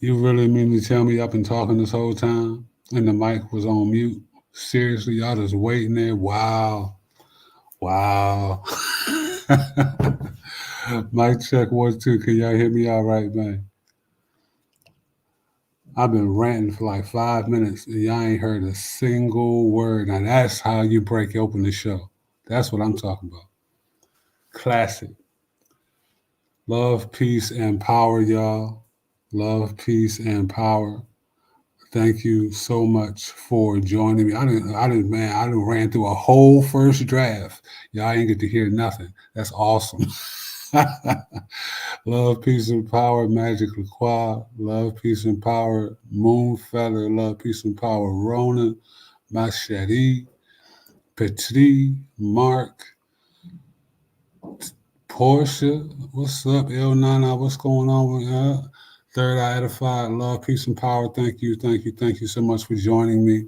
You really mean to tell me I've been talking this whole time and the mic was on mute? Seriously, y'all just waiting there? Wow. Wow. Mic check 1 2. Can y'all hear me all right, man? I've been ranting for like 5 minutes and y'all ain't heard a single word. Now that's how you break open the show. That's what I'm talking about. Classic. Love, peace, and power, y'all. Love, peace, and power. Thank you so much for joining me. I didn't ran through a whole first draft. Y'all ain't get to hear nothing. That's awesome. Love, peace, and power, Magic LaQuad. Love, peace, and power, Moon Feather. Love, peace, and power, Ronan, Machete, Petri, Mark, Portia. What's up, El Nana? What's going on with Third Eye Edified? Love, peace, and power. Thank you, thank you, thank you so much for joining me.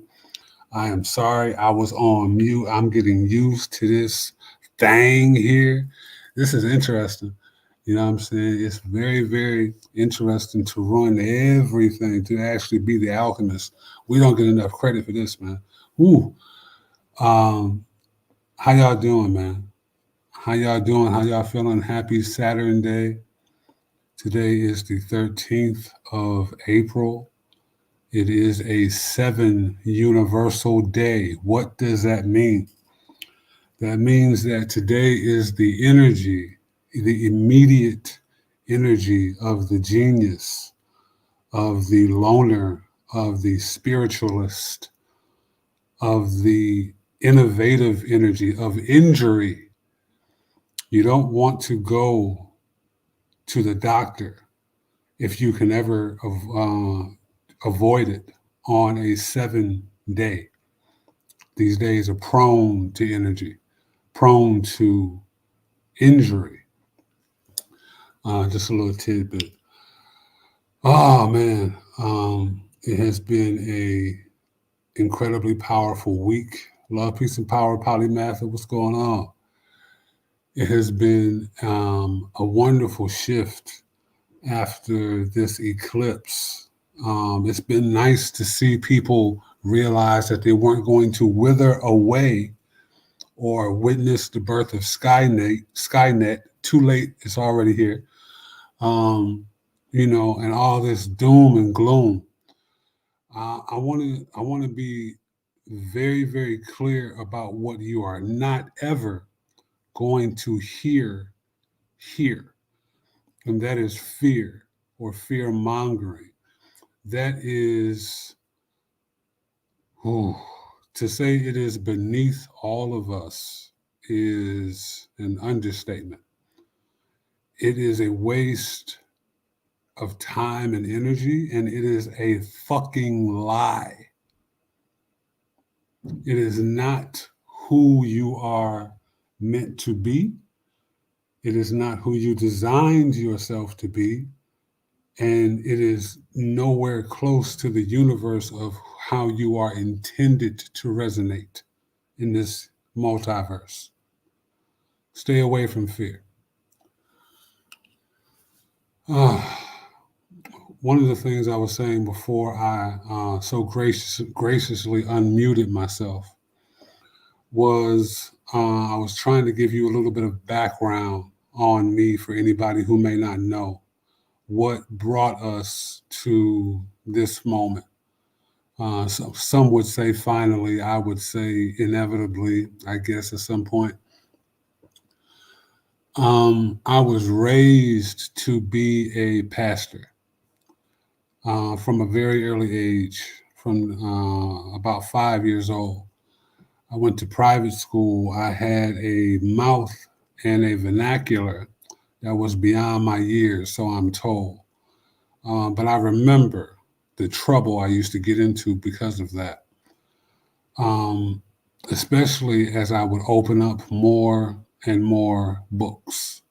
I am sorry I was on mute. I'm getting used to this thing here. This is interesting. You know what I'm saying? It's very, very interesting to run everything, to actually be the alchemist. We don't get enough credit for this, man. Ooh. Um, how y'all doing, man? How y'all doing? How y'all feeling? Happy Saturn Day. Today is the 13th of April. It is a 7 universal day. What does that mean? That means that today is the energy, the immediate energy of the genius, of the loner, of the spiritualist, of the innovative energy, of injury. You don't want to go to the doctor if you can ever avoid it on a 7 day. These days are prone to energy, prone to injury. Just a little tidbit. Oh man, it has been a incredibly powerful week. Love, peace, and power, polymath. What's going on? It has been a wonderful shift after this eclipse. It's been nice to see people realize that they weren't going to wither away or witness the birth of Skynet. Skynet, too late, it's already here. Um, and all this doom and gloom. I want to be very, very clear about what you are not ever going to hear here, and that is fear or fear mongering. That is, oh, to say it is beneath all of us is an understatement. It is a waste of time and energy, and it is a fucking lie. It is not who you are meant to be. It is not who you designed yourself to be. And it is nowhere close to the universe of how you are intended to resonate in this multiverse. Stay away from fear. Uh, One of the things I was saying before I so graciously unmuted myself was I was trying to give you a little bit of background on me for anybody who may not know what brought us to this moment. So some would say finally, I would say inevitably, I guess at some point. I was raised to be a pastor from a very early age, from about 5 years old. I went to private school. I had a mouth and a vernacular that was beyond my years, so I'm told. But I remember the trouble I used to get into because of that. Um, Especially as I would open up more and more books.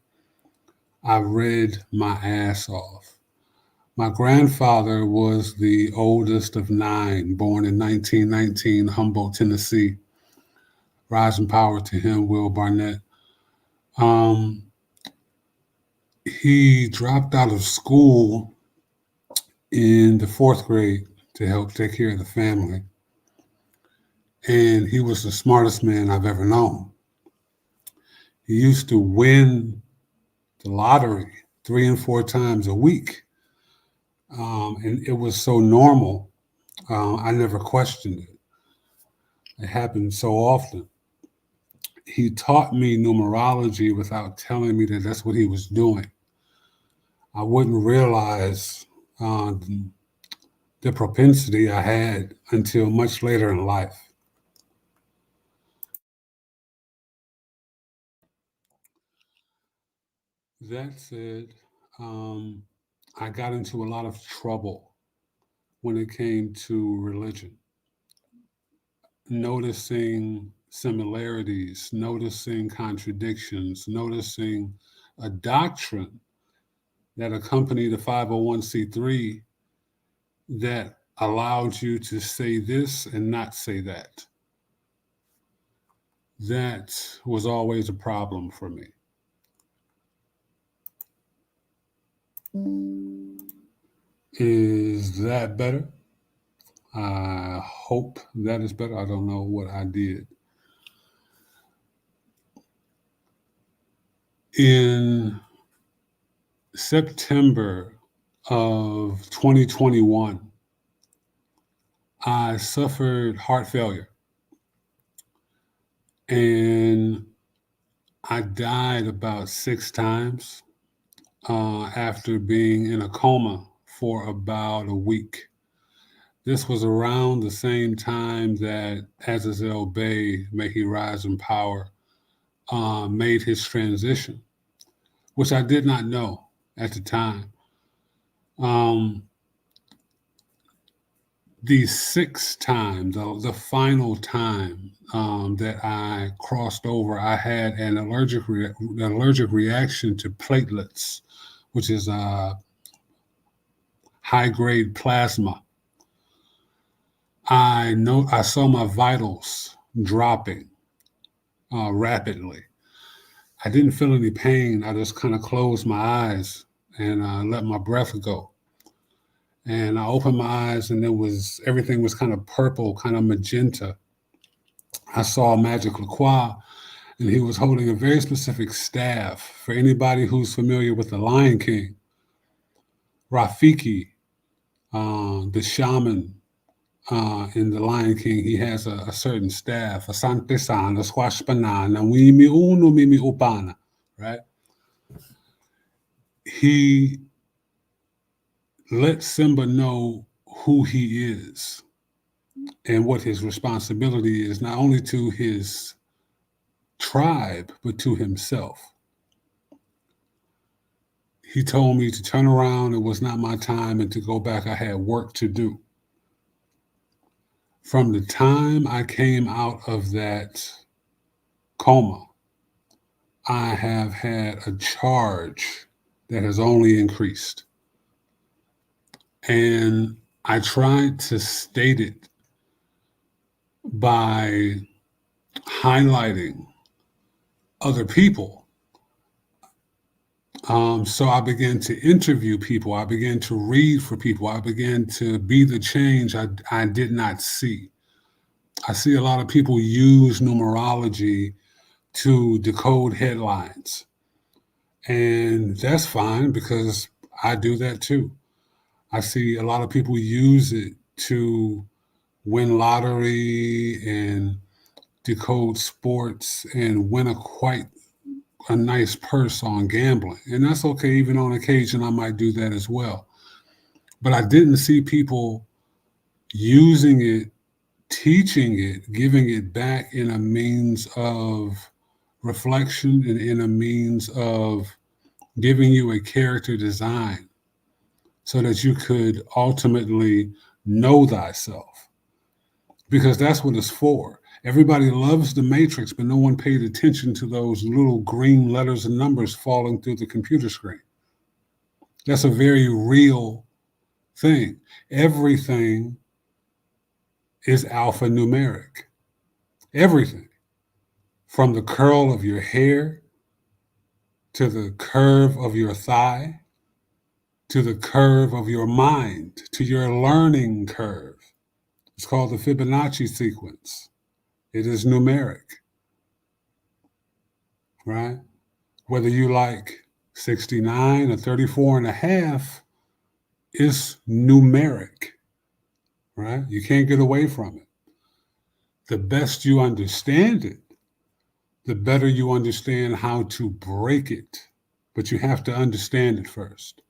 I read my ass off. My grandfather was the oldest of 9, born in 1919, Humboldt, Tennessee. Rise and power to him, Will Barnett. He dropped out of school in the fourth grade to help take care of the family. And he was the smartest man I've ever known. He used to win the lottery 3 and 4 times a week. And it was so normal, I never questioned it. It happened so often. He taught me numerology without telling me that that's what he was doing. I wouldn't realize the propensity I had until much later in life. That said, I got into a lot of trouble when it came to religion, noticing similarities, noticing contradictions, noticing a doctrine that accompanied the 501c3 that allowed you to say this and not say that. That was always a problem for me. Is that better? I hope that is better. I don't know what I did. In September of 2021, I suffered heart failure and I died about 6 times after being in a coma for about a week. This was around the same time that Azazel Bey, may he rise in power, made his transition, which I did not know at the time. The 6th time, the final time that I crossed over, I had an allergic reaction to platelets, which is high-grade plasma. I saw my vitals dropping rapidly. I didn't feel any pain. I just kind of closed my eyes and let my breath go. And I opened my eyes and everything was kind of purple, kind of magenta. I saw Magic LaCroix and he was holding a very specific staff. For anybody who's familiar with the Lion King, Rafiki, the shaman in the Lion King, he has a certain staff, Asante San, Squash Banana, Wimi Uno Mimi Upana, right? He let Simba know who he is and what his responsibility is, not only to his tribe, but to himself. He told me to turn around, it was not my time, and to go back, I had work to do. From the time I came out of that coma, I have had a charge that has only increased. And I tried to state it by highlighting other people. So I began to interview people. I began to read for people. I began to be the change I did not see. I see a lot of people use numerology to decode headlines. And that's fine because I do that too. I see a lot of people use it to win lottery and decode sports and win quite a nice purse on gambling. And that's okay. Even on occasion, I might do that as well. But I didn't see people using it, teaching it, giving it back in a means of reflection and in a means of giving you a character design so that you could ultimately know thyself. Because that's what it's for. Everybody loves the matrix, but no one paid attention to those little green letters and numbers falling through the computer screen. That's a very real thing. Everything is alphanumeric. Everything. From the curl of your hair to the curve of your thigh to the curve of your mind, to your learning curve. It's called the Fibonacci sequence. It is numeric, right? Whether you like 69 or 34 and a half, it's numeric, right? You can't get away from it. The best you understand it, the better you understand how to break it. But you have to understand it first.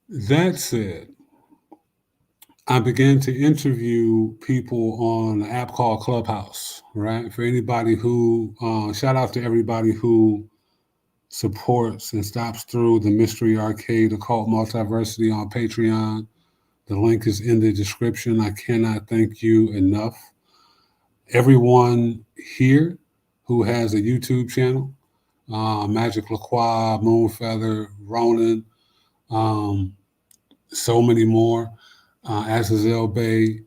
That said, I began to interview people on an app called Clubhouse, right? For anybody who, shout out to everybody who supports and stops through the Mystery Arcade Occult Multiversity on Patreon. The link is in the description. I cannot thank you enough. Everyone here who has a YouTube channel, Magic LaCroix, Moonfeather, Ronan, so many more, Azazel Bay,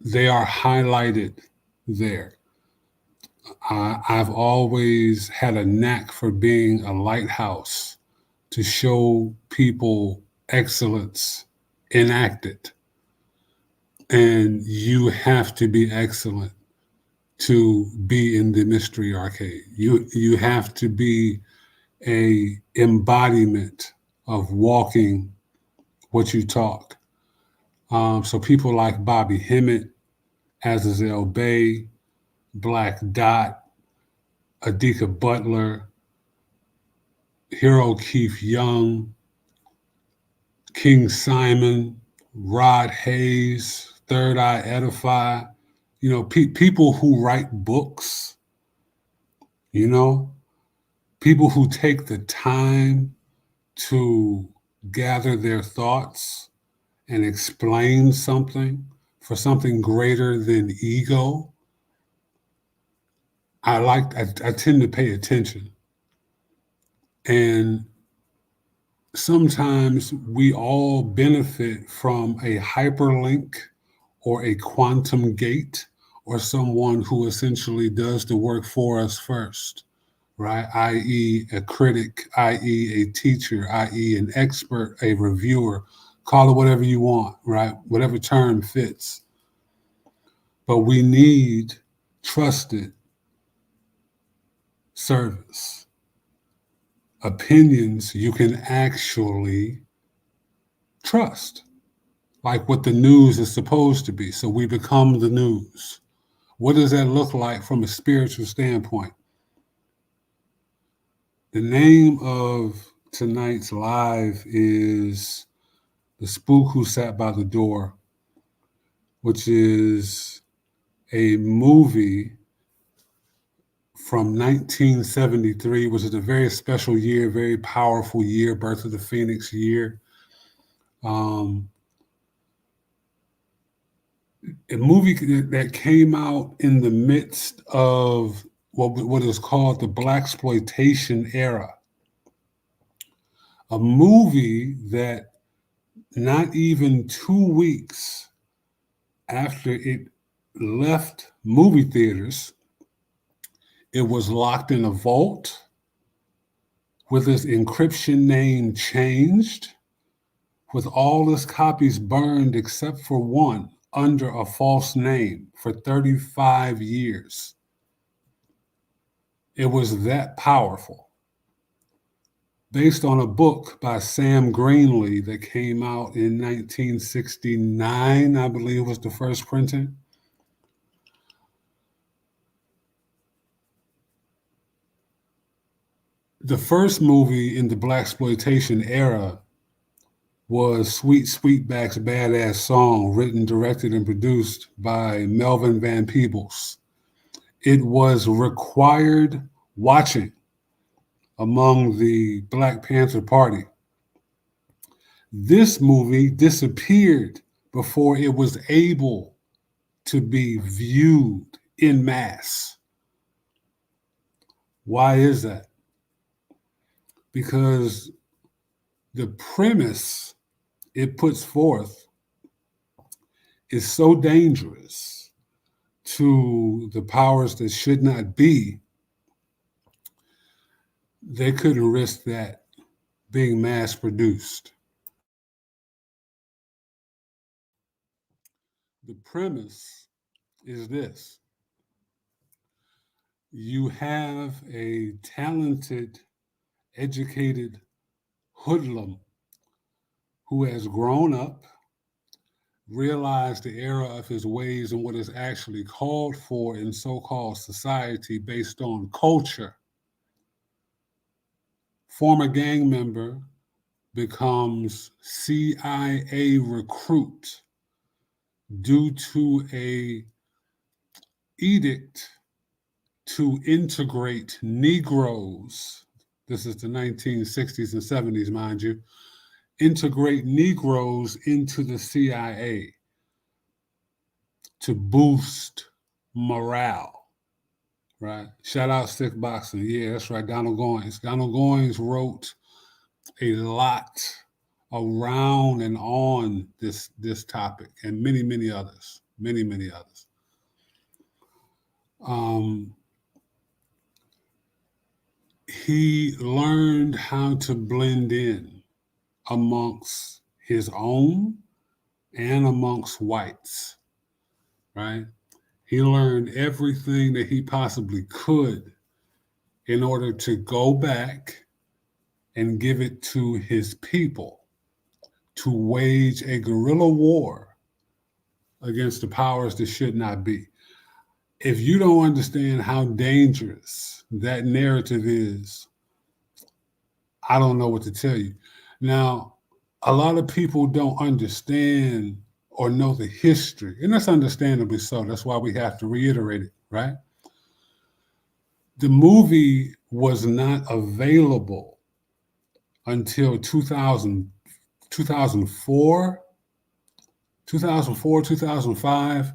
they are highlighted there. I've always had a knack for being a lighthouse to show people excellence enacted. And you have to be excellent to be in the Mystery Arcade. You have to be a embodiment of walking what you talk. So people like Bobby Hemmett, Azazel Bay, Black Dot, Adika Butler, Hero Keith Young, King Simon, Rod Hayes, Third Eye Edify, people who write books, people who take the time to gather their thoughts and explain something for something greater than ego. I tend to pay attention. And sometimes we all benefit from a hyperlink or a quantum gate or someone who essentially does the work for us first, right? i.e. a critic, i.e. a teacher, i.e. an expert, a reviewer, call it whatever you want, right? Whatever term fits. But we need trusted service. Opinions you can actually trust, like what the news is supposed to be. So we become the news. What does that look like from a spiritual standpoint? The name of tonight's live is The Spook Who Sat by the Door, which is a movie from 1973, which is a very special year, very powerful year, Birth of the Phoenix year. A movie that came out in the midst of what is called the blaxploitation era. A movie that not even 2 weeks after it left movie theaters, it was locked in a vault with its encryption name changed, with all its copies burned except for one under a false name for 35 years. It was that powerful. Based on a book by Sam Greenlee that came out in 1969, I believe was the first printing. The first movie in the blaxploitation era was Sweet Sweetback's Badass Song, written, directed, and produced by Melvin Van Peebles. It was required watching among the Black Panther Party. This movie disappeared before it was able to be viewed en masse. Why is that? Because the premise it puts forth is so dangerous to the powers that should not be they couldn't risk that being mass produced. The premise is this: you have a talented, educated hoodlum who has grown up, realized the error of his ways and what is actually called for in so-called society based on culture. Former gang member becomes CIA recruit due to a edict to integrate Negroes. This is the 1960s and 70s, mind you. Integrate Negroes into the CIA to boost morale, right? Shout out Stick Boxing. Yeah, that's right, Donald Goines. Donald Goines wrote a lot around and on this topic and many others, many others. He learned how to blend in amongst his own and amongst whites, right? He learned everything that he possibly could in order to go back and give it to his people to wage a guerrilla war against the powers that should not be. If you don't understand how dangerous that narrative is, I don't know what to tell you. Now, a lot of people don't understand or know the history, and that's understandably so. That's why we have to reiterate it, right? The movie was not available until 2004, 2005,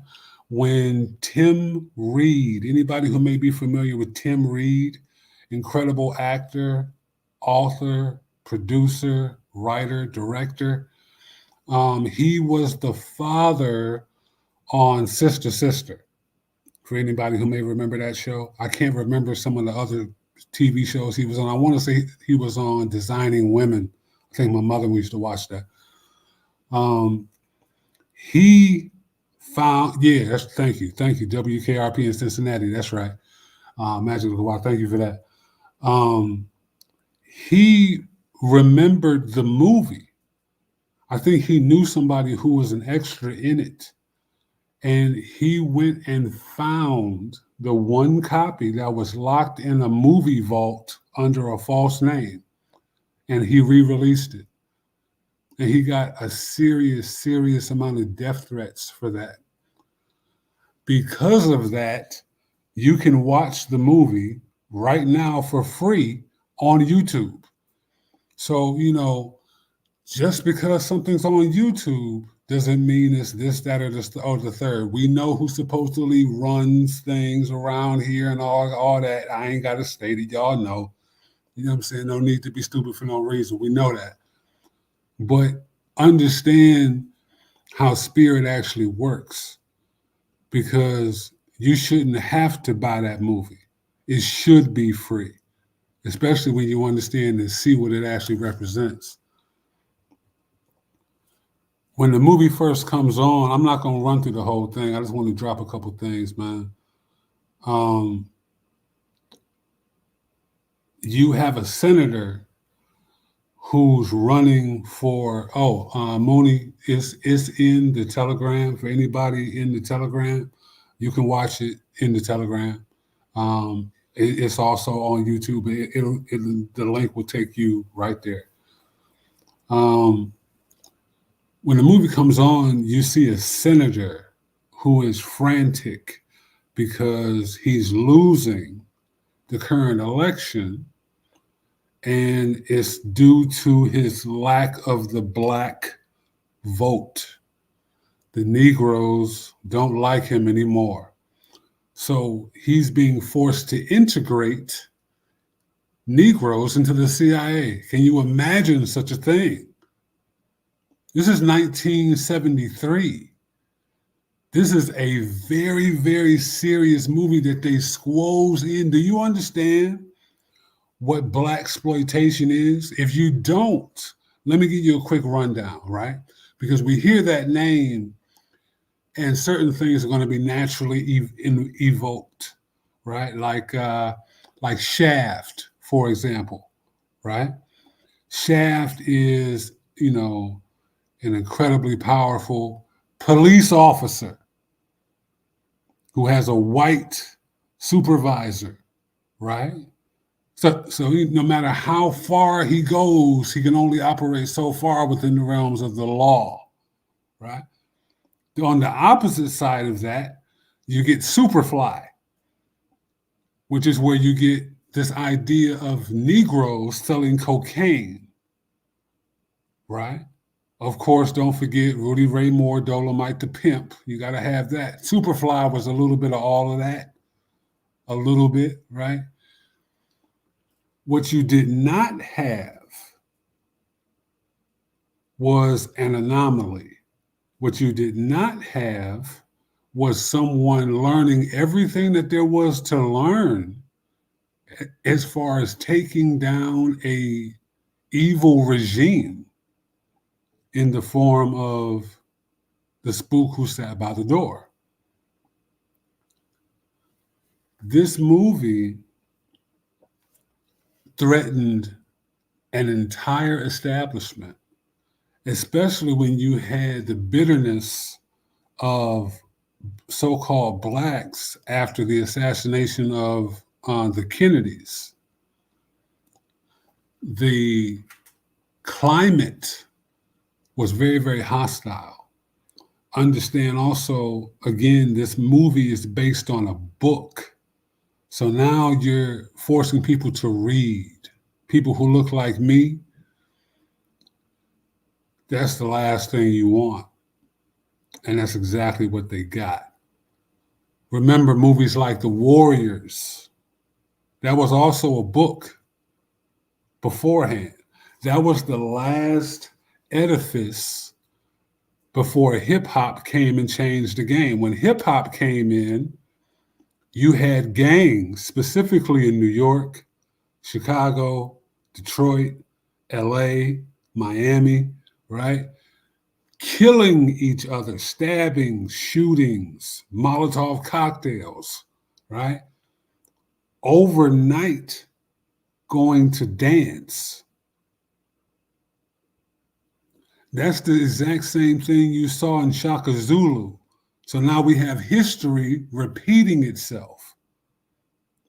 when Tim Reed, anybody who may be familiar with Tim Reed, incredible actor, author, producer, writer, director, he was the father on Sister Sister. For anybody who may remember that show, I can't remember some of the other TV shows he was on. I want to say he was on Designing Women. I think my mother used to watch that. He found, thank you, WKRP in Cincinnati. That's right. Magical Wow, thank you for that. He remembered the movie. I think he knew somebody who was an extra in it. And he went and found the one copy that was locked in a movie vault under a false name. And he re-released it. And he got a serious amount of death threats for that. Because of that, you can watch the movie right now for free on YouTube. So, just because something's on YouTube doesn't mean it's this, that, or the third. We know who supposedly runs things around here and all that. I ain't got to state it. Y'all know. You know what I'm saying? No need to be stupid for no reason. We know that. But understand how spirit actually works, because you shouldn't have to buy that movie. It should be free, especially when you understand and see what it actually represents. When the movie first comes on, I'm not going to run through the whole thing. I just want to drop a couple things, man. You have a senator who's running for, Mooney is in the Telegram. For anybody in the Telegram, you can watch it in the Telegram. It's also on YouTube. The link will take you right there. When the movie comes on, you see a senator who is frantic because he's losing the current election, and it's due to his lack of the black vote. The Negroes don't like him anymore. So he's being forced to integrate Negroes into the CIA. Can you imagine such a thing? This is 1973. This is a very serious movie that they squoze in. Do you understand what black exploitation is? If you don't, let me give you a quick rundown, right? Because we hear that name and certain things are going to be naturally evoked, right? Like Shaft, for example, right? Shaft is, an incredibly powerful police officer who has a white supervisor, right? So no matter how far he goes, he can only operate so far within the realms of the law, right? On the opposite side of that, you get Superfly, which is where you get this idea of Negroes selling cocaine, right? Of course, don't forget Rudy Ray Moore, Dolomite the Pimp. You got to have that. Superfly was a little bit of all of that, a little bit, right? What you did not have was an anomaly. What you did not have was someone learning everything that there was to learn as far as taking down a evil regime in the form of the spook who sat by the door. This movie threatened an entire establishment, especially when you had the bitterness of so-called blacks after the assassination of the Kennedys. The climate was very, very hostile. Understand also, again, this movie is based on a book. So now you're forcing people to read. People who look like me, that's the last thing you want. And that's exactly what they got. Remember movies like The Warriors. That was also a book beforehand. That was the last edifice before hip hop came and changed the game. When hip hop came in, you had gangs, specifically in New York, Chicago, Detroit, LA, Miami, right? Killing each other, stabbings, shootings, Molotov cocktails, right? Overnight going to dance. That's the exact same thing you saw in Shaka Zulu. So now we have history repeating itself.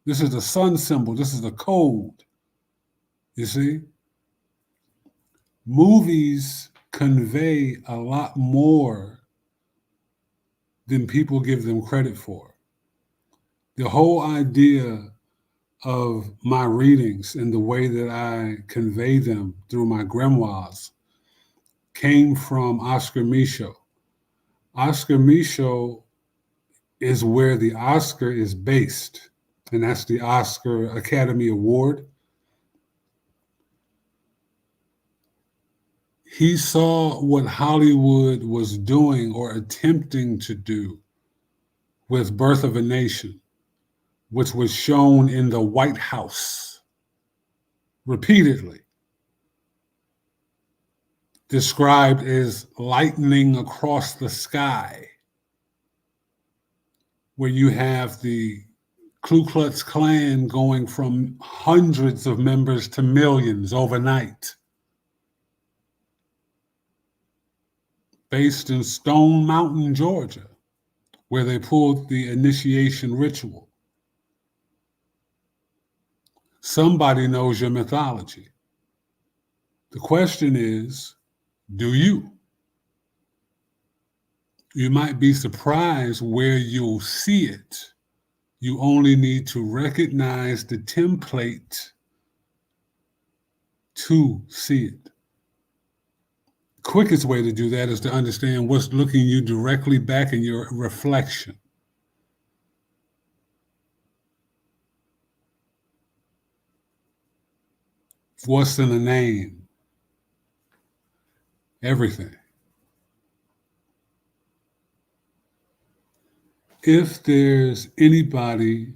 This is the sun symbol. This is the code. You see? Movies convey a lot more than people give them credit for. The whole idea of my readings and the way that I convey them through my grimoires came from Oscar Micheaux. Oscar Micheaux is where the Oscar is based, and that's the Oscar Academy Award. He saw what Hollywood was doing or attempting to do with Birth of a Nation, which was shown in the White House repeatedly, described as lightning across the sky, where you have the Ku Klux Klan going from hundreds of members to millions overnight. Based in Stone Mountain, Georgia, where they pulled the initiation ritual. Somebody knows your mythology. The question is, do you? You might be surprised where you'll see it. You only need to recognize the template to see it. Quickest way to do that is to understand what's looking you directly back in your reflection. What's in the name? Everything. If there's anybody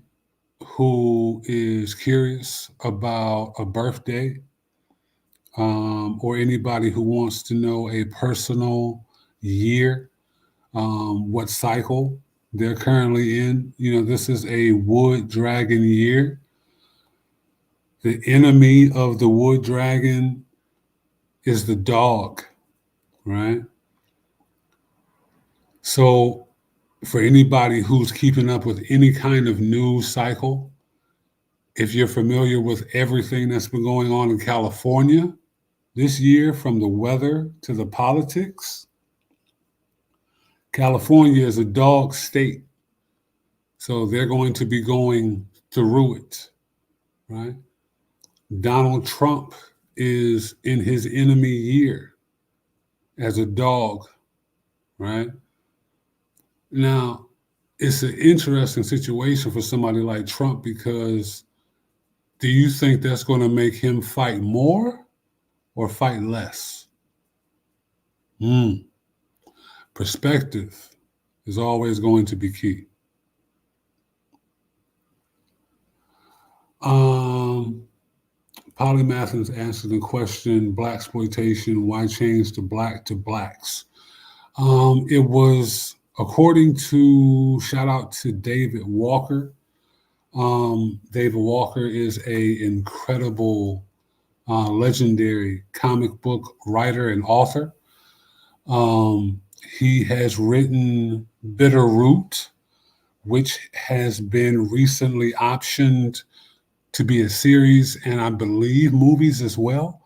who is curious about a birthday, or anybody who wants to know a personal year, what cycle they're currently in. This is a wood dragon year. The enemy of the wood dragon is the dog, right? So for anybody who's keeping up with any kind of news cycle, if you're familiar with everything that's been going on in California this year, from the weather to the politics, California is a dog state. So they're going to be going through it, right? Donald Trump is in his enemy year as a dog, right? Now, it's an interesting situation for somebody like Trump, because do you think that's going to make him fight more or fight less? Perspective is always going to be key. Polymathins answered the question, blaxploitation, why change the black to blacks? It was, according to, shout out to David Walker. David Walker is an incredible, legendary comic book writer and author. He has written Bitterroot, which has been recently optioned to be a series, and I believe movies as well.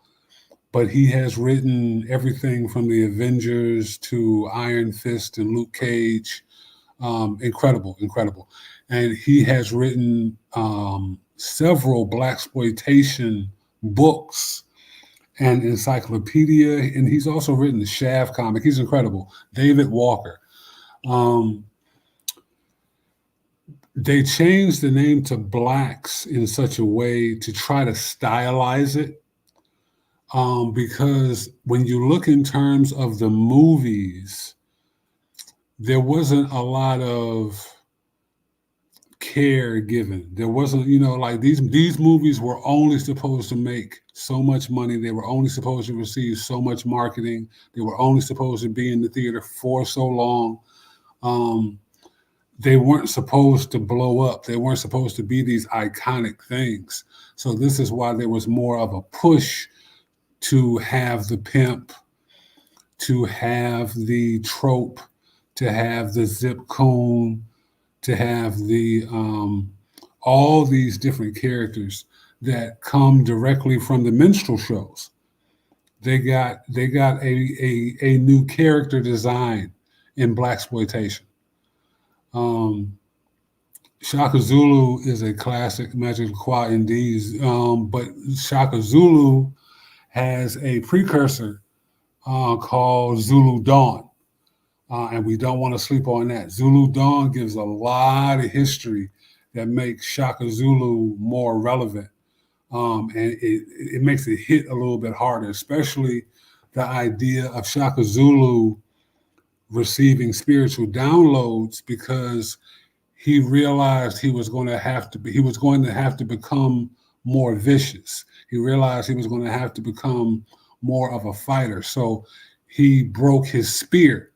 But he has written everything from the Avengers to Iron Fist and Luke Cage. Incredible. And he has written several blaxploitation books and encyclopedia, and he's also written the Shaft comic. He's incredible. David Walker. They changed the name to Blacks in such a way to try to stylize it, because when you look in terms of the movies, there wasn't a lot of care given. There wasn't, like these movies were only supposed to make so much money. They were only supposed to receive so much marketing. They were only supposed to be in the theater for so long. They weren't supposed to blow up. They weren't supposed to be these iconic things. So this is why there was more of a push to have the pimp, to have the trope, to have the zip coon, to have the all these different characters that come directly from the minstrel shows. They got a new character design in blaxploitation. Shaka Zulu is a classic Magic Qua Indies, but Shaka Zulu has a precursor called Zulu Dawn. And we don't want to sleep on that. Zulu Dawn gives a lot of history that makes Shaka Zulu more relevant. And it makes it hit a little bit harder, especially the idea of Shaka Zulu receiving spiritual downloads, because he realized he was going to have to become more vicious. He realized he was going to have to become more of a fighter. So he broke his spear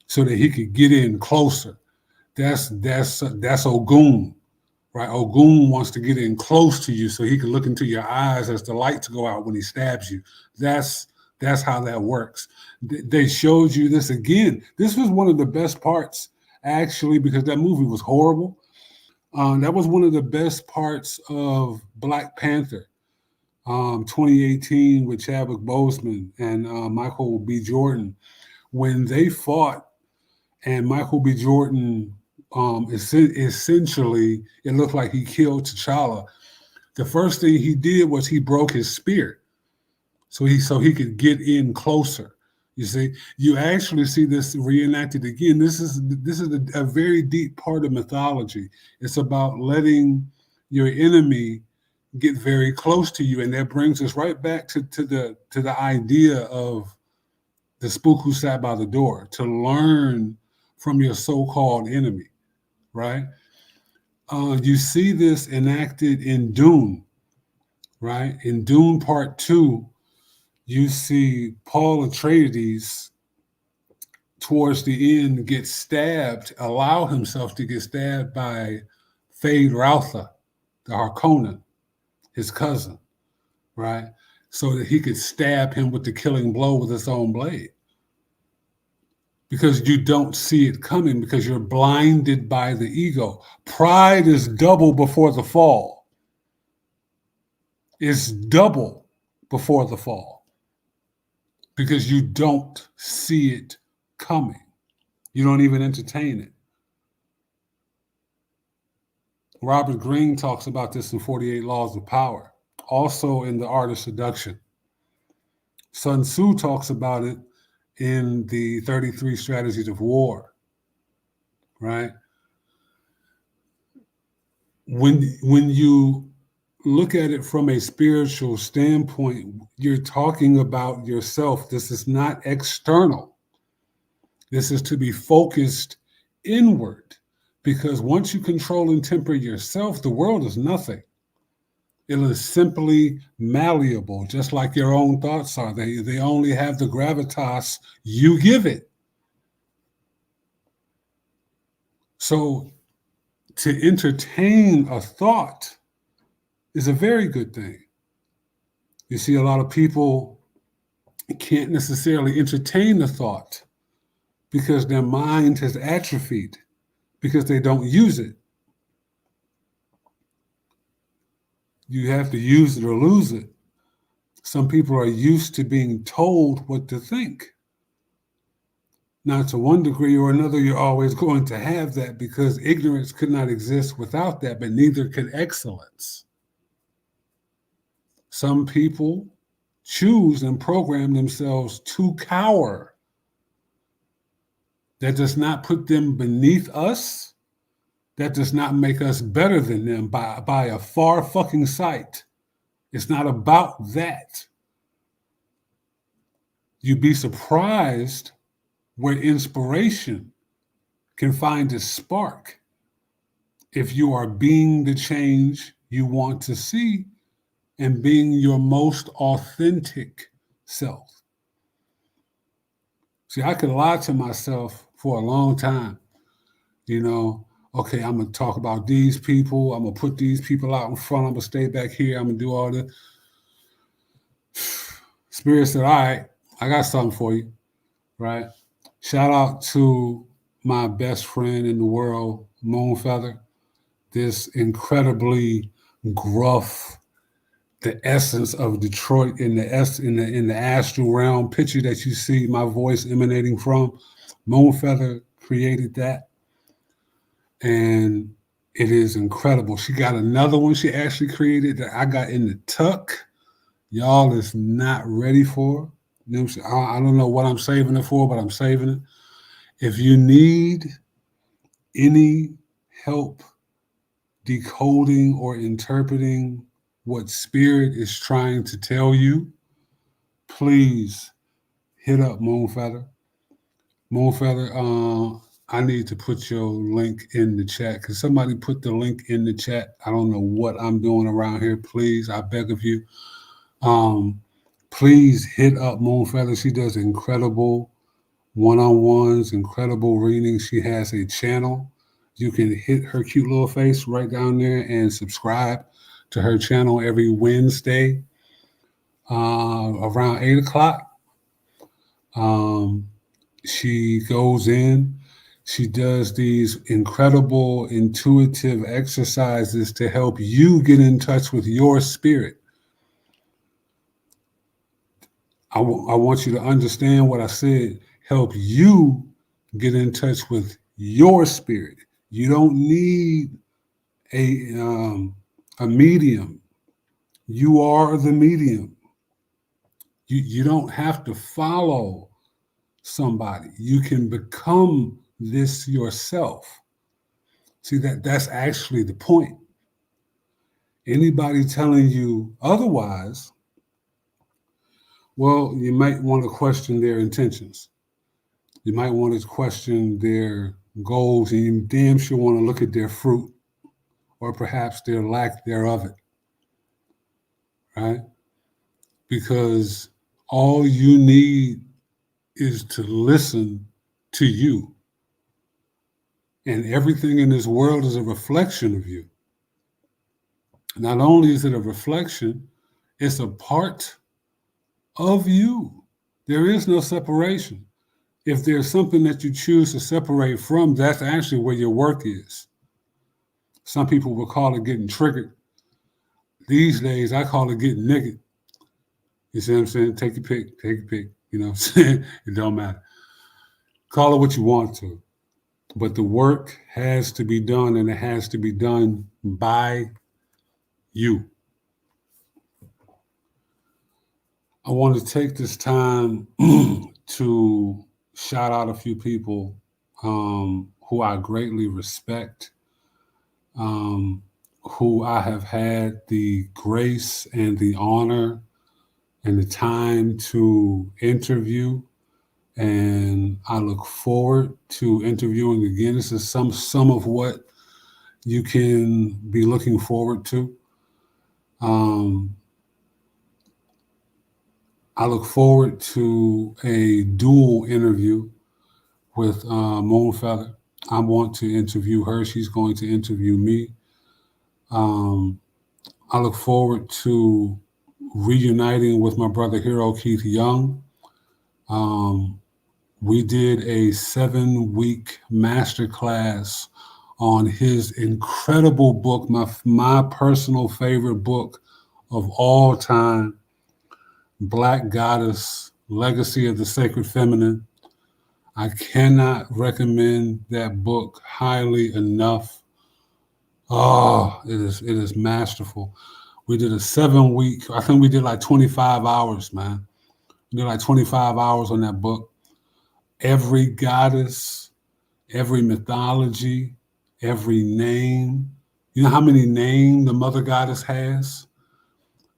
so that he could get in closer. That's Ogun, right? Ogun wants to get in close to you so he can look into your eyes as the lights go out when he stabs you. That's how that works. They showed you this again. This was one of the best parts, actually, because that movie was horrible. That was one of the best parts of Black Panther, 2018, with Chadwick Boseman and Michael B. Jordan, when they fought, and Michael B. Jordan, essentially, it looked like he killed T'Challa. The first thing he did was he broke his spear, so he could get in closer. You see, you actually see this reenacted again. This is a very deep part of mythology. It's about letting your enemy get very close to you, and that brings us right back to the idea of the spook who sat by the door, to learn from your so-called enemy, right? You see this enacted in Dune, right? In Dune Part 2, you see Paul Atreides towards the end get stabbed, allow himself to get stabbed by Fade Routha, the Harkonnen, his cousin, right? So that he could stab him with the killing blow with his own blade. Because you don't see it coming, because you're blinded by the ego. Pride is double before the fall. It's double before the fall. Because you don't see it coming. You don't even entertain it. Robert Greene talks about this in 48 Laws of Power. Also in The Art of Seduction. Sun Tzu talks about it in the 33 Strategies of War, right? When you look at it from a spiritual standpoint, you're talking about yourself. This is not external. This is to be focused inward, because once you control and temper yourself, the world is nothing. It is simply malleable, just like your own thoughts are. They only have the gravitas you give it. So to entertain a thought is a very good thing. You see, a lot of people can't necessarily entertain the thought because their mind has atrophied, because they don't use it. You have to use it or lose it. Some people are used to being told what to think. Now, to one degree or another, you're always going to have that, because ignorance could not exist without that, but neither could excellence. Some people choose and program themselves to cower. That does not put them beneath us. That does not make us better than them by a far fucking sight. It's not about that. You'd be surprised where inspiration can find its spark if you are being the change you want to see and being your most authentic self. See, I could lie to myself for a long time. Okay, I'm going to talk about these people. I'm going to put these people out in front. I'm going to stay back here. I'm going to do all this. Spirit said, all right, I got something for you, right? Shout out to my best friend in the world, Moonfeather, this incredibly gruff, the essence of Detroit in the astral realm picture that you see my voice emanating from. Moonfeather created that, and it is incredible. She got another one she actually created that I got in the tuck. Y'all is not ready for. I don't know what I'm saving it for, but I'm saving it. If you need any help decoding or interpreting what spirit is trying to tell you, please hit up Moonfeather. Moonfeather, I need to put your link in the chat, because somebody put the link in the chat. I don't know what I'm doing around here. Please, I beg of you. Please hit up Moonfeather. She does incredible one-on-ones, incredible readings. She has a channel. You can hit her cute little face right down there and subscribe to her channel every Wednesday around 8 o'clock. She goes in. She does these incredible intuitive exercises to help you get in touch with your spirit. I want you to understand what I said. Help you get in touch with your spirit. You don't need a medium. You are the medium. You don't have to follow somebody. You can become this yourself. See, that's actually the point. Anybody telling you otherwise, well, you might want to question their intentions. You might want to question their goals, and you damn sure want to look at their fruit or perhaps their lack thereof, right? Because all you need is to listen to you. And everything in this world is a reflection of you. Not only is it a reflection, it's a part of you. There is no separation. If there's something that you choose to separate from, that's actually where your work is. Some people will call it getting triggered. These days, I call it getting niggered. You see what I'm saying? Take your pick, take your pick. You know what I'm saying? It don't matter. Call it what you want to. But the work has to be done, and it has to be done by you. I want to take this time to shout out a few people who I greatly respect, who I have had the grace and the honor and the time to interview. And I look forward to interviewing again. This is some of what you can be looking forward to. I look forward to a dual interview with Moonfeather. I want to interview her. She's going to interview me. I look forward to reuniting with my brother Hero Keith Young. We did a 7-week masterclass on his incredible book, my personal favorite book of all time, Black Goddess, Legacy of the Sacred Feminine. I cannot recommend that book highly enough. Oh, it is masterful. We did a 7-week, I think we did like 25 hours, man. We did like 25 hours on that book. Every goddess, every mythology, every name. You know how many names the mother goddess has?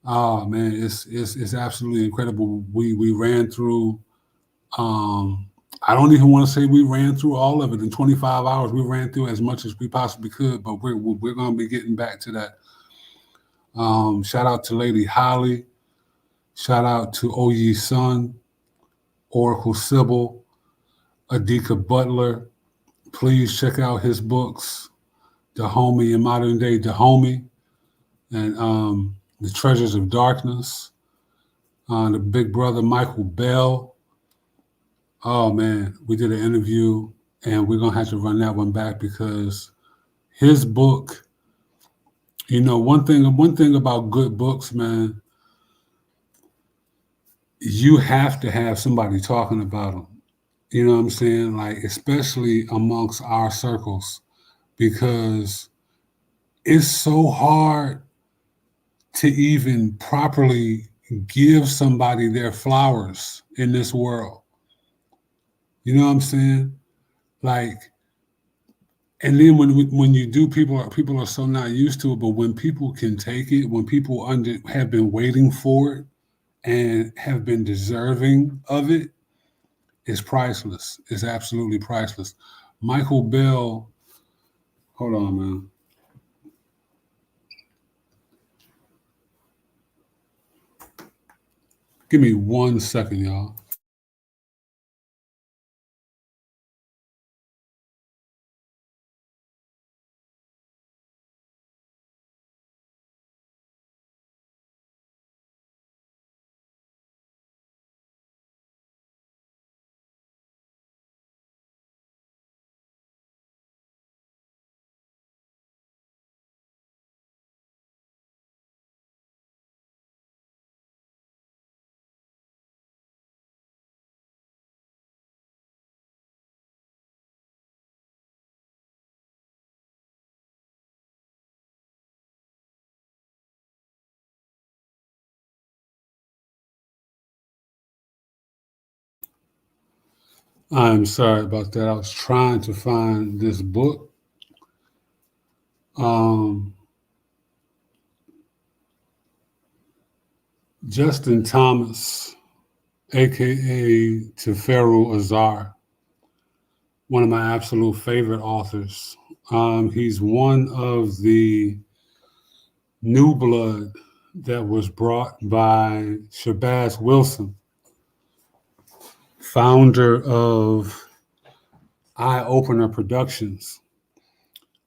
Oh man, it's absolutely incredible. We ran through I don't even want to say we ran through all of it in 25 hours. We ran through as much as we possibly could, but we're going to be getting back to that. Shout out to Lady Holly. Shout out to Oyi Sun, Oracle Sybil, Adika Butler. Please check out his books, Dahomey and Modern Day Dahomey, and The Treasures of Darkness. The big brother Michael Bell. Oh man, we did an interview, and we're gonna have to run that one back because his book. You know, one thing about good books, man, you have to have somebody talking about them. You know what I'm saying? Like, especially amongst our circles, because it's so hard to even properly give somebody their flowers in this world. You know what I'm saying? Like, and then when you do, people are so not used to it. But when people can take it, when people have been waiting for it and have been deserving of it, it's priceless. It's absolutely priceless. Michael Bell, hold on, man. Give me 1 second, y'all. I'm sorry about that. I was trying to find this book. Justin Thomas, aka Teferu Azar. one of my absolute favorite authors. He's one of the new blood that was brought by Shabazz Wilson, founder of Eye Opener Productions,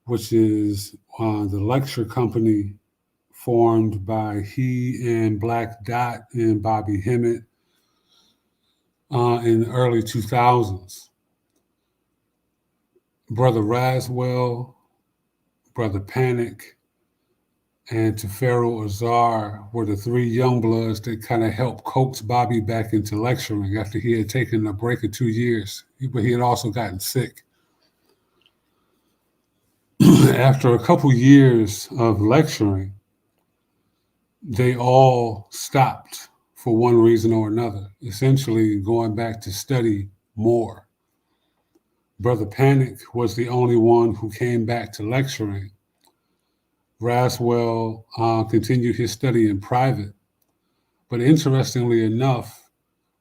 which is the lecture company formed by he and Black Dot and Bobby Hemmett in the early 2000s. Brother Raswell, Brother Panic, and Tefero Azar were the three young bloods that kind of helped coax Bobby back into lecturing after he had taken a break of 2 years, but he had also gotten sick. After a couple years of lecturing, they all stopped for one reason or another, essentially going back to study more. Brother Panic was the only one who came back to lecturing. Raswell continued his study in private, but interestingly enough,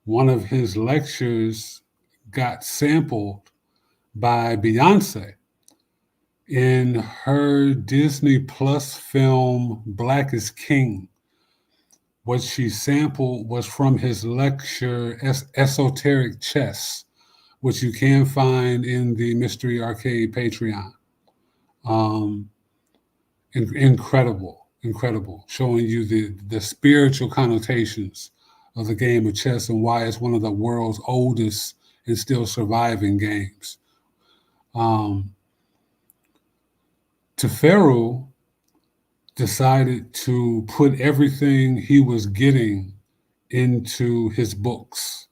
one of his lectures got sampled by Beyonce in her Disney Plus film Black is King. What she sampled was from his lecture Esoteric Chess, which you can find in the Mystery Arcade Patreon. Incredible, showing you the spiritual connotations of the game of chess and why it's one of the world's oldest and still surviving games. Tefero decided to put everything he was getting into his books,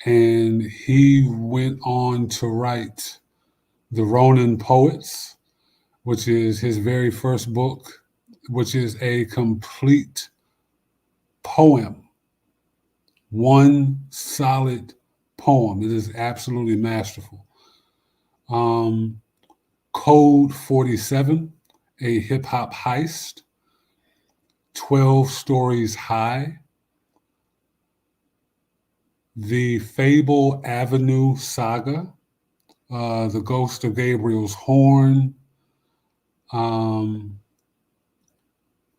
and he went on to write The Ronin Poets, which is his very first book, which is a complete poem, one solid poem. It is absolutely masterful. Code 47, a hip-hop heist, 12 Stories High, the Fable Avenue Saga, The Ghost of Gabriel's Horn,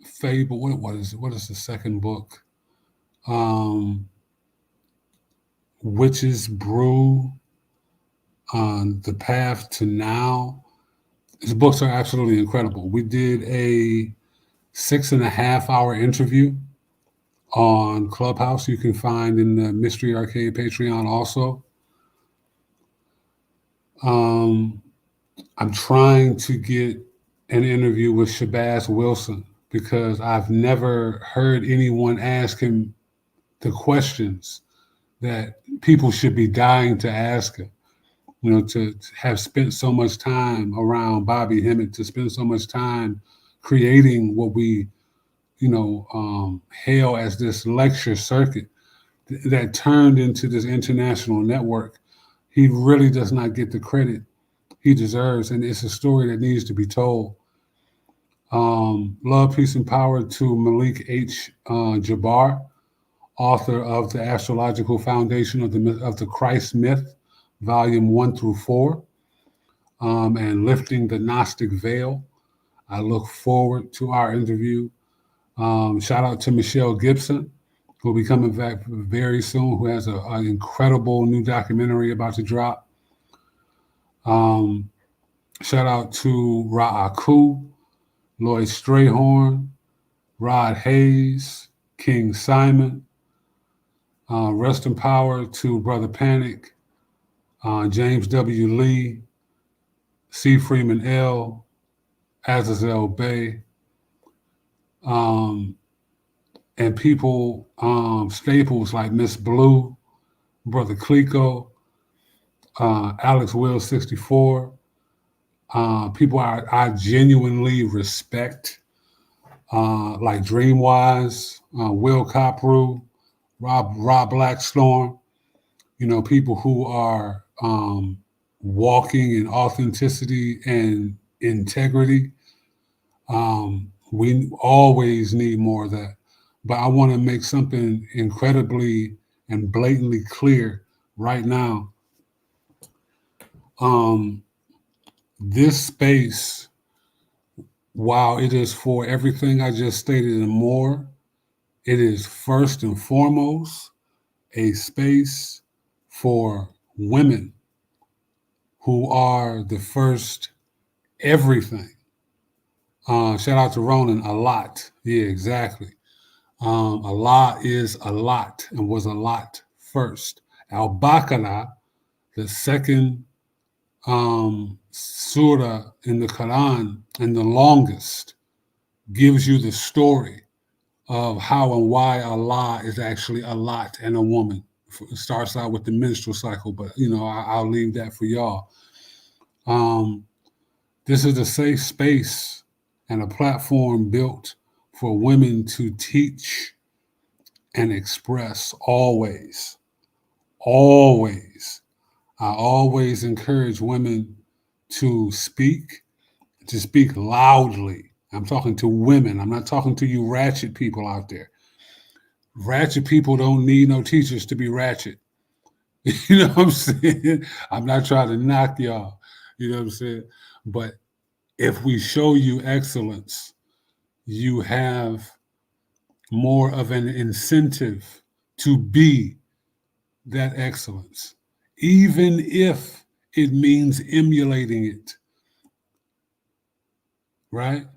Fable, what is it? What is the second book? Witch's Brew, The Path to Now. His books are absolutely incredible. We did a 6.5-hour interview on Clubhouse. You can find in the Mystery Arcade Patreon also. I'm trying to get an interview with Shabazz Wilson because I've never heard anyone ask him the questions that people should be dying to ask him. You know, to have spent so much time around Bobby Hemmett, to spend so much time creating what we, hail as this lecture circuit that turned into this international network. He really does not get the credit he deserves, and it's a story that needs to be told. Love, peace, and power to Malik H. Jabbar, author of The Astrological Foundation of the Christ Myth, Volume 1 through 4, and Lifting the Gnostic Veil. I look forward to our interview. Shout out to Michelle Gibson, who will be coming back very soon, who has an incredible new documentary about to drop. Shout out to Ra'aku, Lloyd Strayhorn, Rod Hayes, King Simon. Rest in power to Brother Panic, James W. Lee, C. Freeman L., Azazel Bay, and people, staples like Miss Blue, Brother Clico, Alex Will 64, people I genuinely respect, like Dreamwise, Will Copru, Rob Blackstorm, people who are walking in authenticity and integrity. We always need more of that. But I want to make something incredibly and blatantly clear right now. This space, while it is for everything I just stated and more, it is first and foremost a space for women who are the first everything. Shout out to Ronan, a lot. Yeah, exactly. Allah is a lot and was a lot first. Al Baqarah, the second surah in the Quran and the longest, gives you the story of how and why Allah is actually a lot and a woman. It starts out with the menstrual cycle, but I'll leave that for y'all. This is a safe space and a platform built for women to teach and express always. Always. I always encourage women to speak loudly. I'm talking to women. I'm not talking to you ratchet people out there. Ratchet people don't need no teachers to be ratchet. You know what I'm saying? I'm not trying to knock y'all. You know what I'm saying? But if we show you excellence, you have more of an incentive to be that excellence, even if it means emulating it, right?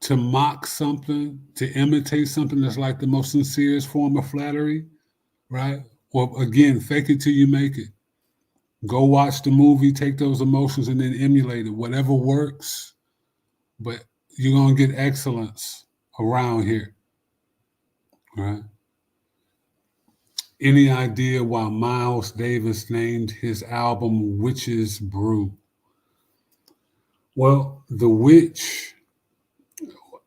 To mock something, to imitate something that's like the most sincerest form of flattery, right? Or again, fake it till you make it. Go watch the movie, take those emotions, and then emulate it. Whatever works, but you're going to get excellence around here, right? Any idea why Miles Davis named his album Witch's Brew? Well, the witch,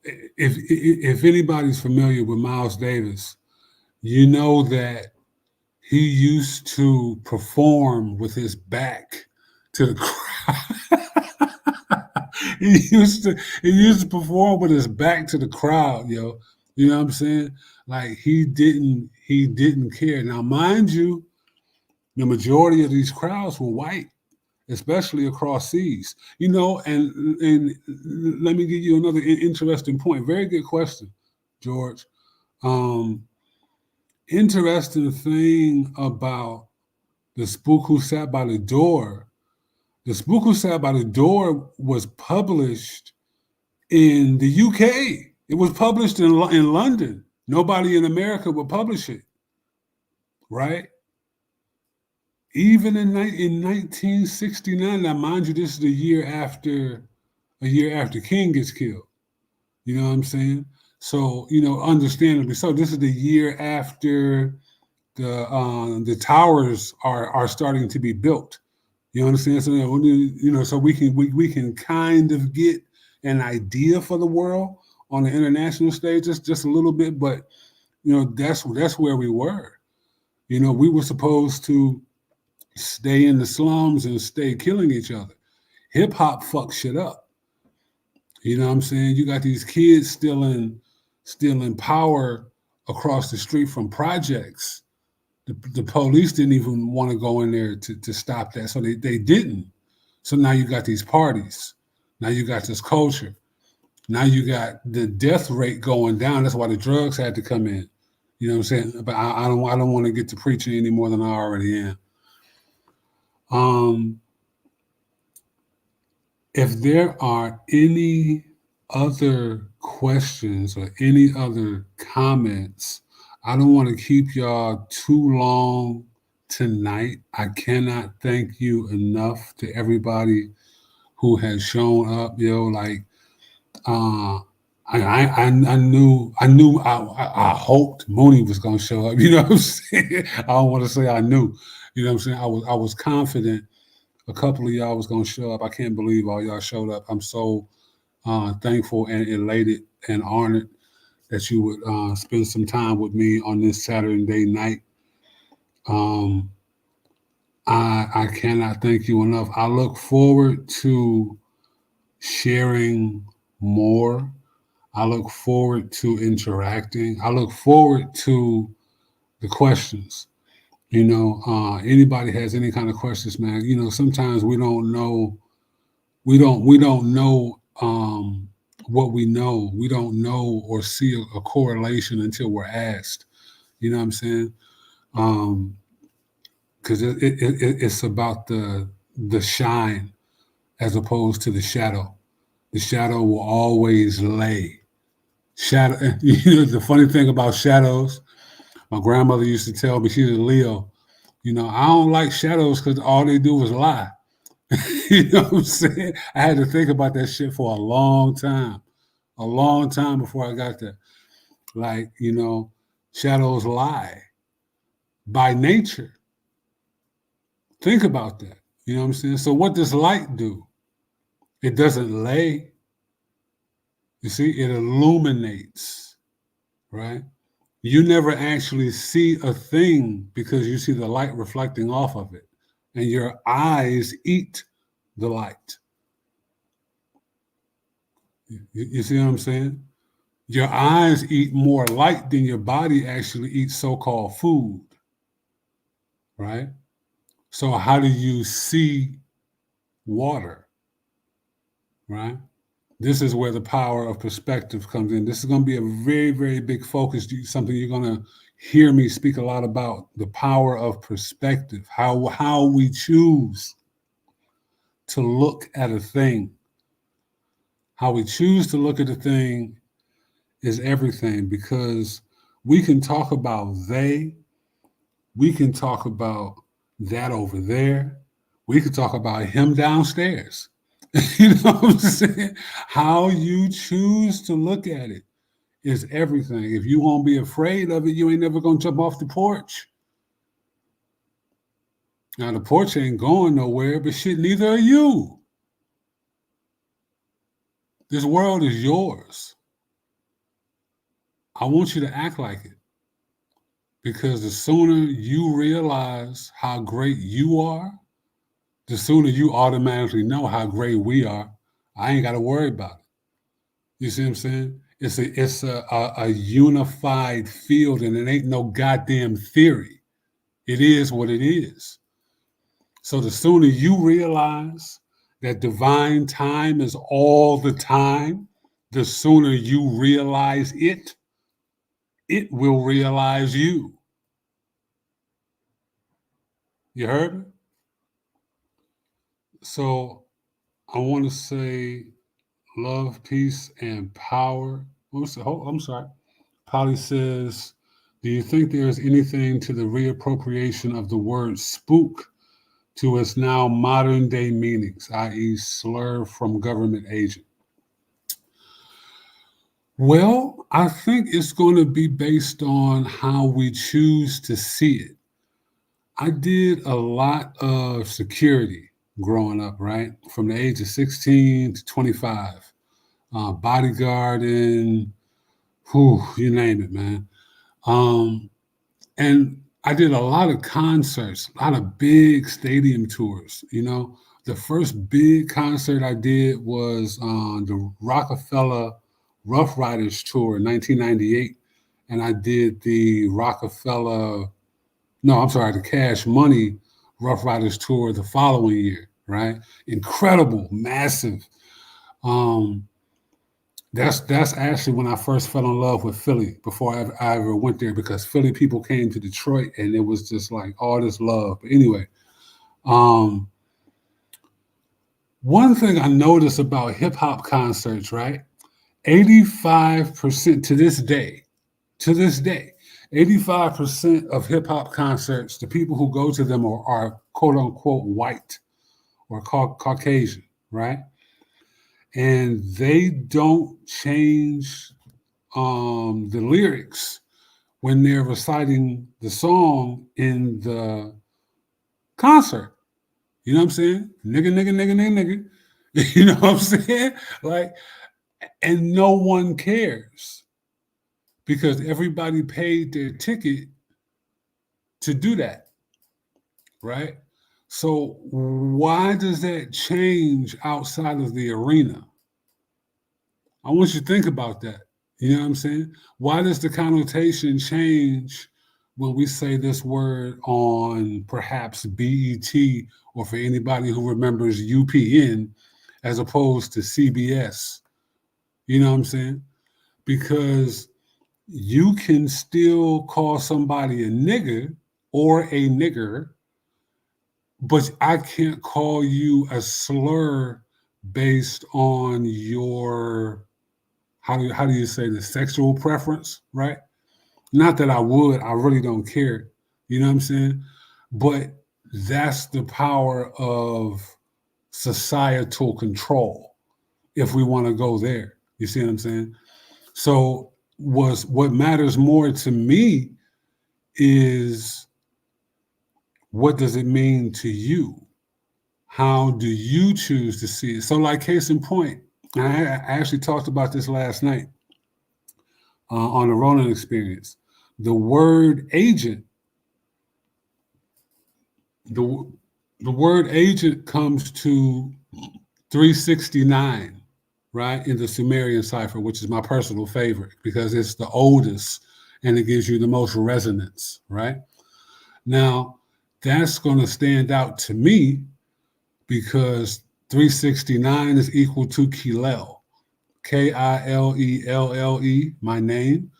if anybody's familiar with Miles Davis, you know that he used to perform with his back to the crowd. he used to perform with his back to the crowd, yo. You know what I'm saying? Like he didn't care. Now, mind you, the majority of these crowds were white, especially across seas. And let me give you another interesting point. Very good question, George. Um, Interesting thing about the Spook Who Sat by the Door. The Spook Who Sat by the Door was published in the UK. It was published in London. Nobody in America would publish it, right? Even in 1969. Now, mind you, this is a year after King gets killed. You know what I'm saying? So, understandably so. This is the year after the towers are starting to be built. You understand? So, so we can kind of get an idea for the world on the international stage, just a little bit, but that's where we were. We were supposed to stay in the slums and stay killing each other. Hip hop fucks shit up. You know what I'm saying? You got these kids stealing power across the street from projects. The police didn't even want to go in there to stop that, so they didn't. So now you got these parties. Now you got this culture. Now you got the death rate going down. That's why the drugs had to come in. You know what I'm saying? But I don't want to get to preaching any more than I already am. If there are any other questions or any other comments, I don't want to keep y'all too long tonight. I cannot thank you enough to everybody who has shown up. Like I knew I hoped Mooney was gonna show up. You know what I'm saying? I don't want to say I knew. You know what I'm saying? I was confident a couple of y'all was gonna show up. I can't believe all y'all showed up. I'm so thankful and elated and honored that you would spend some time with me on this Saturday night. I cannot thank you enough. I look forward to sharing more. I look forward to interacting. I look forward to the questions. Anybody has any kind of questions, man, sometimes we don't know, we don't know what we know. We don't know or see a correlation until we're asked. You know what I'm saying? Um, because it's about the shine as opposed to the shadow. The shadow will always lay. Shadow. The funny thing about shadows, my grandmother used to tell me, she's a Leo. I don't like shadows because all they do is lie. You know what I'm saying? I had to think about that shit for a long time before I got there. Like, shadows lie by nature. Think about that. You know what I'm saying? So, what does light do? It doesn't lay. You see, it illuminates, right? You never actually see a thing because you see the light reflecting off of it, and your eyes eat the light. You see what I'm saying? Your eyes eat more light than your body actually eats so-called food, right? So how do you see water, right? This is where the power of perspective comes in. This is going to be a very, very big focus, something you're going to hear me speak a lot about, the power of perspective, how we choose to look at a thing. How we choose to look at a thing is everything, because we can talk about we can talk about that over there, we can talk about him downstairs. You know what I'm saying? How you choose to look at it is everything. If you won't be afraid of it, you ain't never gonna jump off the porch. Now the porch ain't going nowhere, but shit, neither are you. This world is yours. I want you to act like it, because the sooner you realize how great you are, the sooner you automatically know how great we are. I ain't got to worry about it. You see what I'm saying? It's a unified field, and it ain't no goddamn theory. It is what it is. So the sooner you realize that divine time is all the time, the sooner you realize it will realize you. You heard me? So I want to say love, peace, and power. I'm sorry. Polly says, do you think there is anything to the reappropriation of the word spook to its now modern day meanings, i.e., slur from government agent? Well, I think it's going to be based on how we choose to see it. I did a lot of security growing up, right? From the age of 16 to 25. Bodyguarding, you name it, man. And I did a lot of concerts, a lot of big stadium tours. The first big concert I did was on the Rockefeller Rough Riders tour in 1998. And I did the the Cash Money Rough Riders tour the following year, right? Incredible, massive. That's actually when I first fell in love with Philly, before I ever went there, because Philly people came to Detroit and it was just like all this love. But anyway, one thing I noticed about hip hop concerts, right? 85% to this day, 85% of hip hop concerts, the people who go to them are quote unquote white or Caucasian, right? And they don't change the lyrics when they're reciting the song in the concert. You know what I'm saying? Nigga, nigga, nigga, nigga, nigga. You know what I'm saying? Like, and no one cares, because everybody paid their ticket to do that, right? So why does that change outside of the arena? I want you to think about that. You know what I'm saying? Why does the connotation change when we say this word on perhaps BET, or for anybody who remembers UPN as opposed to CBS. You know what I'm saying? Because you can still call somebody a nigger or a nigger, but I can't call you a slur based on your, how do you say, the sexual preference, right? Not that I would, I really don't care. You know what I'm saying? But that's the power of societal control, if we want to go there. You see what I'm saying? So what matters more to me is, what does it mean to you? How do you choose to see it? So, like, case in point, I actually talked about this last night on the Ronin experience. The word agent, the, the word agent comes to 369, right, in the Sumerian cipher, which is my personal favorite because it's the oldest and it gives you the most resonance, right? Now, that's going to stand out to me because 369 is equal to Kilel. Kilelle, my name,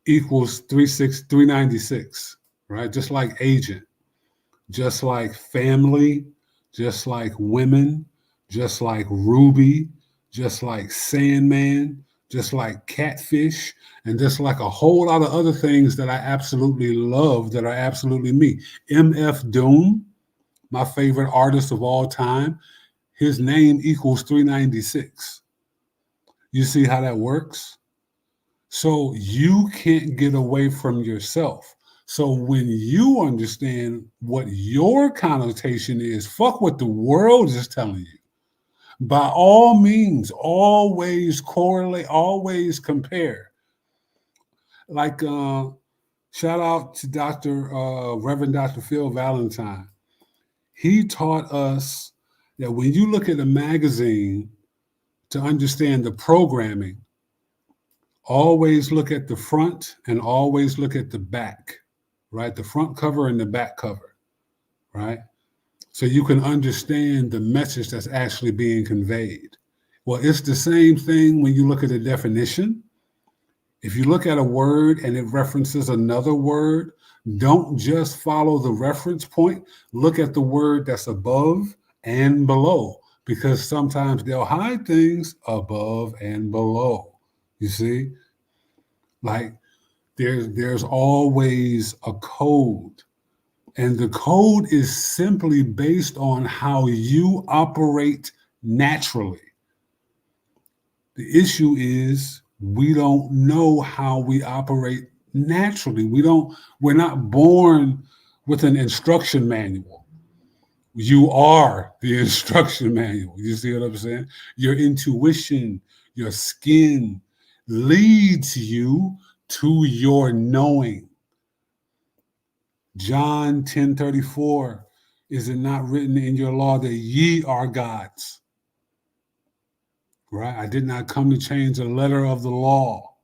equals 396, right? Just like agent, just like family, just like women, just like Ruby, just like Sandman, just like Catfish, and just like a whole lot of other things that I absolutely love that are absolutely me. MF Doom, my favorite artist of all time, his name equals 396. You see how that works? So you can't get away from yourself. So when you understand what your connotation is, fuck what the world is telling you. By all means, always correlate, always compare. Like, shout out to Reverend Dr. Phil Valentine. He taught us that when you look at a magazine to understand the programming, always look at the front and always look at the back, right? The front cover and the back cover, right? So you can understand the message that's actually being conveyed. Well, it's the same thing when you look at a definition. If you look at a word and it references another word, don't just follow the reference point. Look at the word that's above and below, because sometimes they'll hide things above and below. You see? Like, there's always a code. And the code is simply based on how you operate naturally. The issue is we don't know how we operate naturally. We're not born with an instruction manual. You are the instruction manual. You see what I'm saying? Your intuition, your skin leads you to your knowing. John 10:34, is it not written in your law that ye are gods? Right? I did not come to change the letter of the law.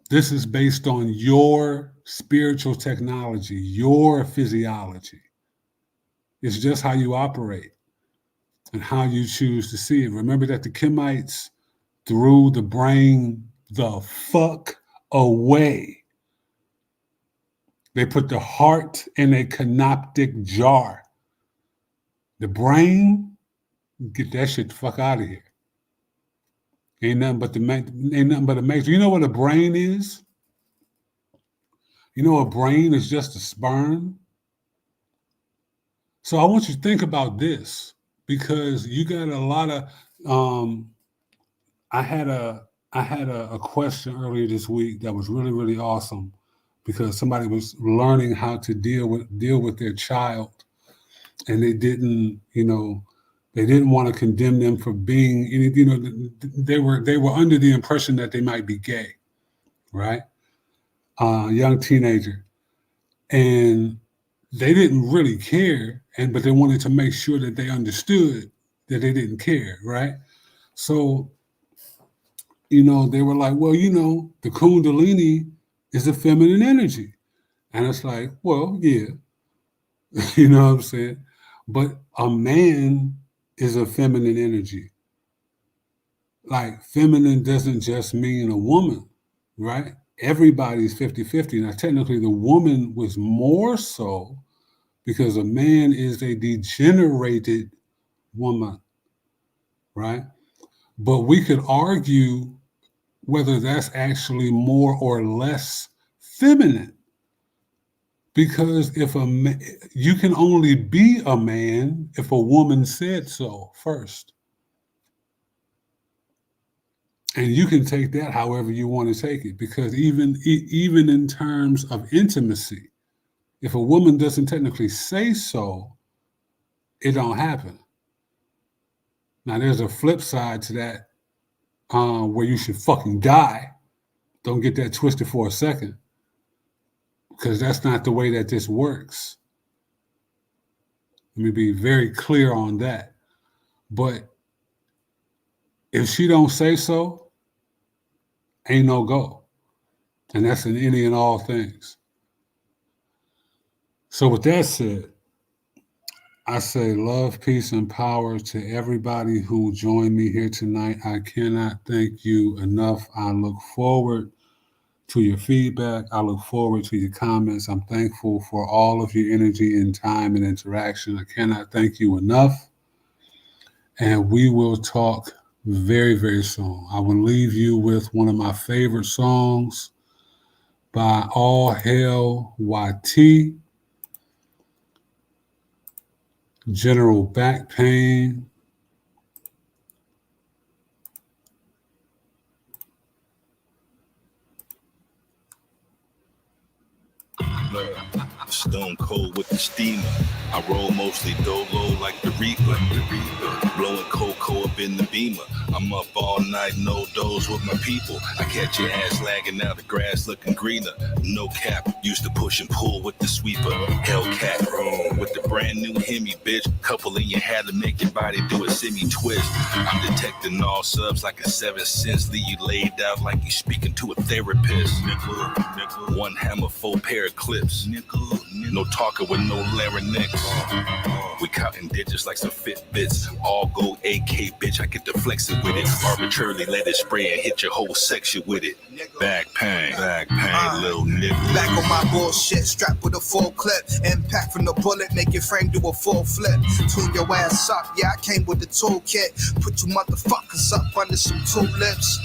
This is based on your spiritual technology, your physiology. It's just how you operate and how you choose to see it. Remember that the Kemites threw the brain the fuck away. They put the heart in a canoptic jar. The brain, get that shit the fuck out of here. Ain't nothing but a matrix. You know what a brain is? You know, a brain is just a sperm. So I want you to think about this, because you got a lot of. I had a question earlier this week that was really, really awesome, because somebody was learning how to deal with their child, and they didn't want to condemn them for being, they were under the impression that they might be gay, right? Young teenager, and they didn't really care, but they wanted to make sure that they understood that they didn't care, right? So, they were like, well, the Kundalini is a feminine energy. And it's like, well, yeah, you know what I'm saying? But a man is a feminine energy. Like, feminine doesn't just mean a woman, right? Everybody's 50-50. Now, technically, the woman was more so because a man is a degenerated woman, right? But we could argue whether that's actually more or less feminine. Because you can only be a man if a woman said so first. And you can take that however you want to take it. Because even in terms of intimacy, if a woman doesn't technically say so, it don't happen. Now, there's a flip side to that where you should fucking die. Don't get that twisted for a second. Because that's not the way that this works. Let me be very clear on that. But if she don't say so, ain't no go. And that's in any and all things. So with that said, I say love, peace, and power to everybody who joined me here tonight. I cannot thank you enough. I look forward to your feedback. I look forward to your comments. I'm thankful for all of your energy and time and interaction. I cannot thank you enough. And we will talk very, very soon. I will leave you with one of my favorite songs by All Hail YT, General Back Pain. Stone cold with the steamer. I roll mostly dolo like the Reaper. Blowing cocoa up in the beamer. I'm up all night, no doze with my people. I catch your ass lagging out the grass looking greener. No cap, used to push and pull with the sweeper. Hellcat, with the brand new Hemi, bitch. Couple in your hat to make your body do a semi-twist. I'm detecting all subs like a 7 cents. Leave you laid out like you speaking to a therapist. Nickel. One hammer, 4 pair of clips. No talker with no larynx. We counting digits like some Fitbits. All gold AK, bitch, I get to flexing with it. Arbitrarily let it spray and hit your whole section with it. Back pain, little nigga. Back on my bullshit, strapped with a full clip. Impact from the bullet, make your frame do a full flip. Tune your ass up, yeah, I came with the toolkit. Put you motherfuckers up under some tulips.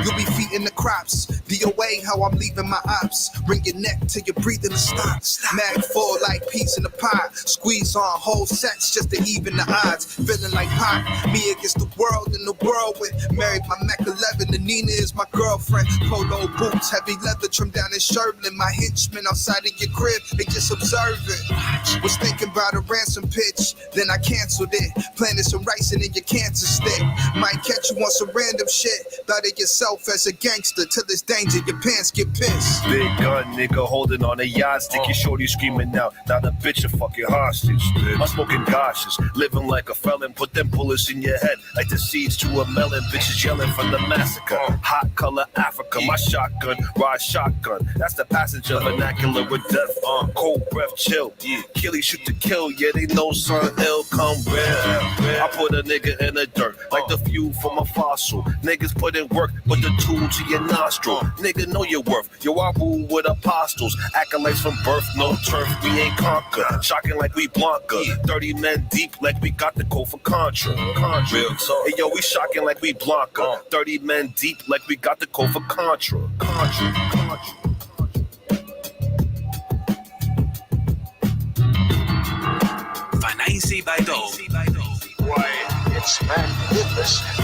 You'll be feeding the crops. DOA, how I'm leaving my ops. Bring your neck till you're breathing the stops. Mag full like peas in the pot. Squeeze on whole sets just to even the odds. Feeling like Pac, me against the world in the whirlwind. Married my Mac 11 and Nina is my girlfriend. Polo boots, heavy leather trimmed down in Sherman. My henchmen outside of your crib, they just observe it. Was thinking about a ransom pitch, then I canceled it. Planted some rice in your cancer stick. Might catch you on some random shit. Thought of yourself as a gangster till it's danger, your pants get pissed. Big gun, nigga, holding on a yardstick. Your shorty screaming out, not a bitch, a fucking hostage. I'm smoking gashes, living like a felon. Put them bullets in your head like the seeds to a melon. Bitches yelling from the massacre. Hot color Africa, my shotgun, ride shotgun. That's the passenger vernacular with death on. Cold breath, chill. Killie shoot to kill, yeah, they know son ill come real. I put a nigga in the dirt like the fuel from a fossil. Niggas put in work, put the tool to your nostril. Nigga, know your worth. Yo, I rule with apostles. Accolades from birth, no turf, we ain't conquer. Shocking like we Blanca. 30 men deep like we got the code for Contra. Real talk. Hey, yo, we shocking like we Blanca. 30 men deep like we got the code for Contra. Vanaysi Baido. Why, it's magnificent.